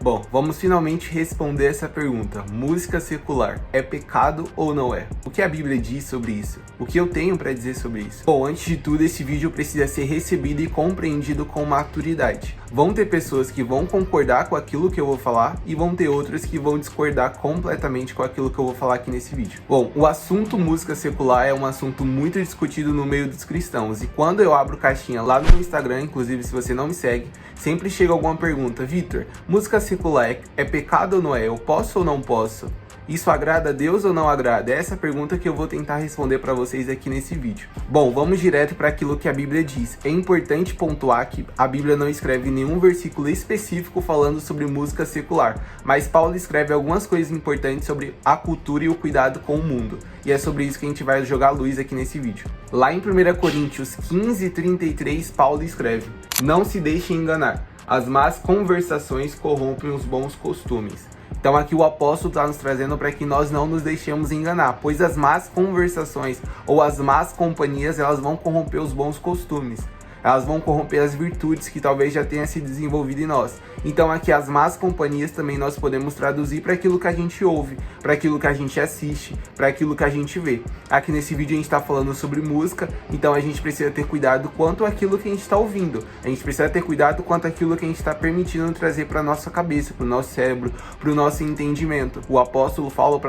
Bom, vamos finalmente responder essa pergunta. Música secular é pecado ou não é? O que a Bíblia diz sobre isso? O que eu tenho para dizer sobre isso? Bom, antes de tudo, esse vídeo precisa ser recebido e compreendido com maturidade. Vão ter pessoas que vão concordar com aquilo que eu vou falar e vão ter outras que vão discordar completamente com aquilo que eu vou falar aqui nesse vídeo. Bom, o assunto música secular é um assunto muito discutido no meio dos cristãos, e quando eu abro caixinha lá no Instagram, inclusive se você não me segue, sempre chega alguma pergunta: Vitor, música secular é pecado ou não é? Eu posso ou não posso? Isso agrada a Deus ou não agrada? É essa pergunta que eu vou tentar responder para vocês aqui nesse vídeo. Bom, vamos direto para aquilo que a Bíblia diz. É importante pontuar que a Bíblia não escreve nenhum versículo específico falando sobre música secular, mas Paulo escreve algumas coisas importantes sobre a cultura e o cuidado com o mundo. E é sobre isso que a gente vai jogar luz aqui nesse vídeo. Lá em 1 Coríntios 15:33, Paulo escreve: não se deixe enganar, as más conversações corrompem os bons costumes. Então aqui o apóstolo está nos trazendo para que nós não nos deixemos enganar, pois as más conversações ou as más companhias, elas vão corromper os bons costumes. Elas vão corromper as virtudes que talvez já tenha se desenvolvido em nós. Então aqui as más companhias também nós podemos traduzir para aquilo que a gente ouve, para aquilo que a gente assiste, para aquilo que a gente vê. Aqui nesse vídeo a gente está falando sobre música, então a gente precisa ter cuidado quanto àquilo que a gente está ouvindo. A gente precisa ter cuidado quanto àquilo que a gente está permitindo trazer para a nossa cabeça, para o nosso cérebro, para o nosso entendimento. O apóstolo fala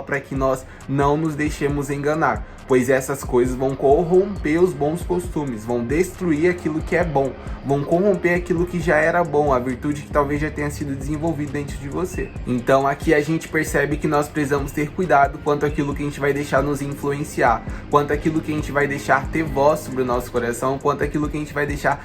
para que nós não nos deixemos enganar, pois essas coisas vão corromper os bons costumes, vão destruir aquilo que é bom, vão corromper aquilo que já era bom, a virtude que talvez já tenha sido desenvolvida dentro de você. Então aqui a gente percebe que nós precisamos ter cuidado quanto àquilo que a gente vai deixar nos influenciar, quanto àquilo que a gente vai deixar ter voz sobre o nosso coração, quanto àquilo que a gente vai deixar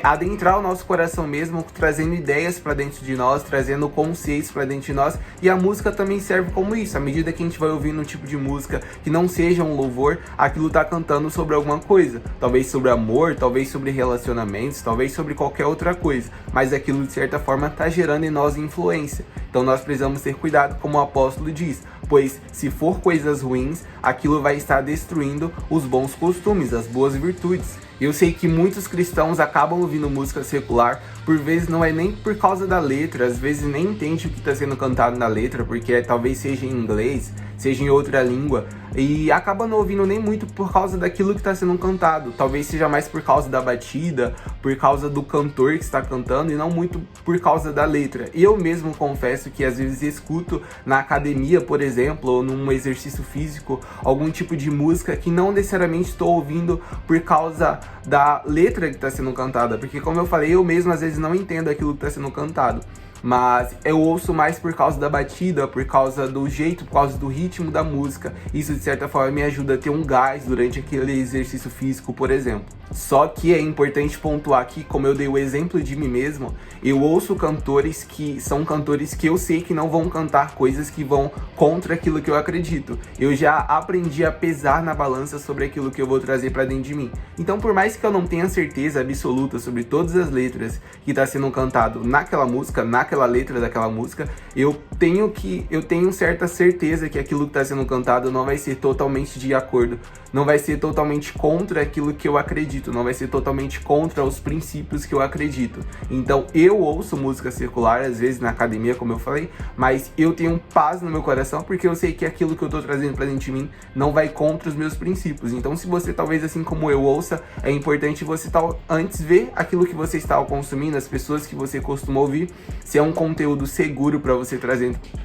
adentrar o nosso coração mesmo, trazendo ideias para dentro de nós, trazendo conceitos para dentro de nós. E a música também serve como isso. À medida que a gente vai ouvindo um tipo de música que não seja um louvor, aquilo tá cantando sobre alguma coisa, talvez sobre amor, talvez sobre relacionamentos, talvez sobre qualquer outra coisa, mas aquilo de certa forma tá gerando em nós influência. Então nós precisamos ter cuidado, como o apóstolo diz, pois se for coisas ruins, aquilo vai estar destruindo os bons costumes, as boas virtudes. Eu sei que muitos cristãos acabam ouvindo música secular, por vezes não é nem por causa da letra, às vezes nem entende o que está sendo cantado na letra, porque talvez seja em inglês, seja em outra língua, e acaba não ouvindo nem muito por causa daquilo que está sendo cantado. Talvez seja mais por causa da batida, por causa do cantor que está cantando, e não muito por causa da letra. Eu mesmo confesso que às vezes escuto na academia, por exemplo, ou num exercício físico, algum tipo de música que não necessariamente estou ouvindo por causa da letra que está sendo cantada, porque como eu falei, eu mesmo às vezes não entendo aquilo que está sendo cantado, mas eu ouço mais por causa da batida, por causa do jeito, por causa do ritmo da música. Isso de certa forma me ajuda a ter um gás durante aquele exercício físico, por exemplo. Só que é importante pontuar aqui, como eu dei o exemplo de mim mesmo, eu ouço cantores que são cantores que eu sei que não vão cantar coisas que vão contra aquilo que eu acredito. Eu já aprendi a pesar na balança sobre aquilo que eu vou trazer para dentro de mim. Então, por mais que eu não tenha certeza absoluta sobre todas as letras que está sendo cantado naquela música, naquela letra daquela música, eu tenho certa certeza que aquilo que está sendo cantado não vai ser totalmente de acordo, não vai ser totalmente contra aquilo que eu acredito, não vai ser totalmente contra os princípios que eu acredito. Então eu ouço música secular, às vezes na academia, como eu falei, mas eu tenho paz no meu coração, porque eu sei que aquilo que eu tô trazendo pra dentro de mim não vai contra os meus princípios. Então se você talvez assim como eu ouça, é importante você antes ver aquilo que você está consumindo, as pessoas que você costuma ouvir, se é um conteúdo seguro para você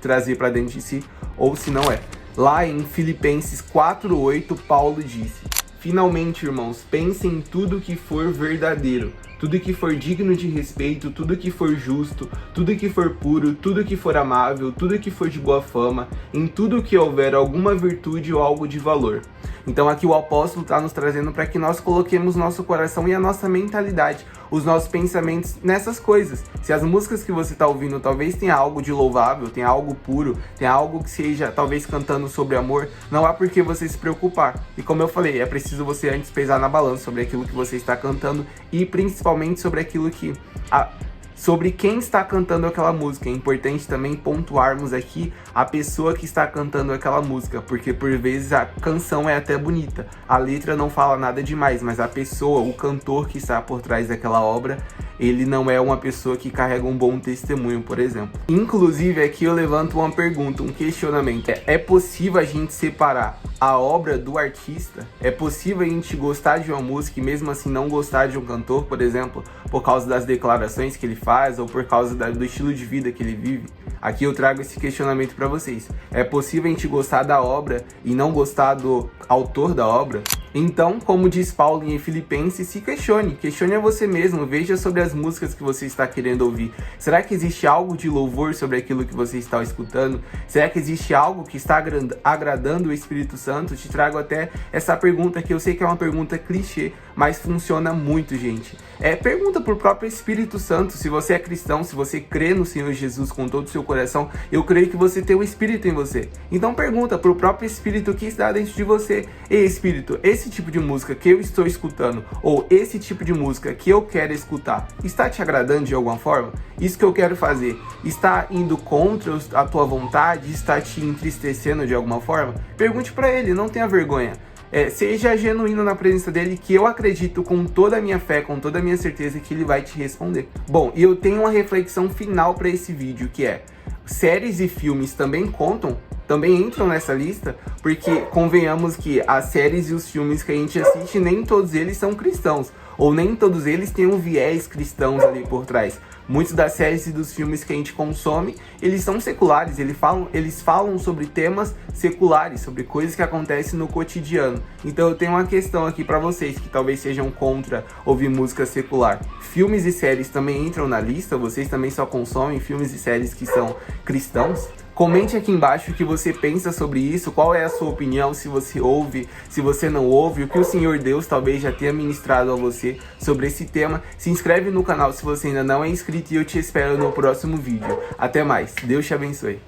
trazer pra dentro de si, ou se não é. Lá em Filipenses 4:8, Paulo disse: finalmente, irmãos, pensem em tudo que for verdadeiro, tudo que for digno de respeito, tudo que for justo, tudo que for puro, tudo que for amável, tudo que for de boa fama, em tudo que houver alguma virtude ou algo de valor. Então aqui o apóstolo está nos trazendo para que nós coloquemos nosso coração e a nossa mentalidade, os nossos pensamentos nessas coisas. Se as músicas que você está ouvindo talvez tenha algo de louvável, tenha algo puro, tenha algo que seja talvez cantando sobre amor, não há por que você se preocupar. E como eu falei, é preciso você antes pesar na balança sobre aquilo que você está cantando e principalmente sobre aquilo que sobre quem está cantando aquela música. É importante também pontuarmos aqui a pessoa que está cantando aquela música, porque por vezes a canção é até bonita, a letra não fala nada demais, mas a pessoa, o cantor que está por trás daquela obra, ele não é uma pessoa que carrega um bom testemunho, por exemplo. Inclusive, aqui eu levanto uma pergunta, um questionamento. É possível a gente separar a obra do artista? É possível a gente gostar de uma música e mesmo assim não gostar de um cantor, por exemplo, por causa das declarações que ele faz ou por causa do estilo de vida que ele vive? Aqui eu trago esse questionamento para vocês. É possível a gente gostar da obra e não gostar do autor da obra? Então, como diz Paulo em Filipenses, se questione a você mesmo, veja sobre as músicas que você está querendo ouvir. Será que existe algo de louvor sobre aquilo que você está escutando? Será que existe algo que está agradando o Espírito Santo? Te trago até essa pergunta que eu sei que é uma pergunta clichê, mas funciona muito, gente. Pergunta pro próprio Espírito Santo, se você é cristão, se você crê no Senhor Jesus com todo o seu coração, eu creio que você tem o Espírito em você. Então pergunta pro próprio Espírito que está dentro de você: ei, Espírito, esse tipo de música que eu estou escutando, ou esse tipo de música que eu quero escutar, está te agradando de alguma forma? Isso que eu quero fazer está indo contra a tua vontade? Está te entristecendo de alguma forma? Pergunte para ele, não tenha vergonha. Seja genuíno na presença dele, que eu acredito com toda a minha fé, com toda a minha certeza que ele vai te responder. Bom, e eu tenho uma reflexão final para esse vídeo, que é: séries e filmes também contam? Também entram nessa lista? Porque convenhamos que as séries e os filmes que a gente assiste, nem todos eles são cristãos, ou nem todos eles têm um viés cristãos ali por trás. Muitas das séries e dos filmes que a gente consome, eles são seculares, eles falam sobre temas seculares, sobre coisas que acontecem no cotidiano. Então eu tenho uma questão aqui para vocês que talvez sejam contra ouvir música secular. Filmes e séries também entram na lista? Vocês também só consomem filmes e séries que são cristãos? Comente aqui embaixo o que você pensa sobre isso, qual é a sua opinião, se você ouve, se você não ouve, o que o Senhor Deus talvez já tenha ministrado a você sobre esse tema. Se inscreve no canal se você ainda não é inscrito e eu te espero no próximo vídeo. Até mais, Deus te abençoe.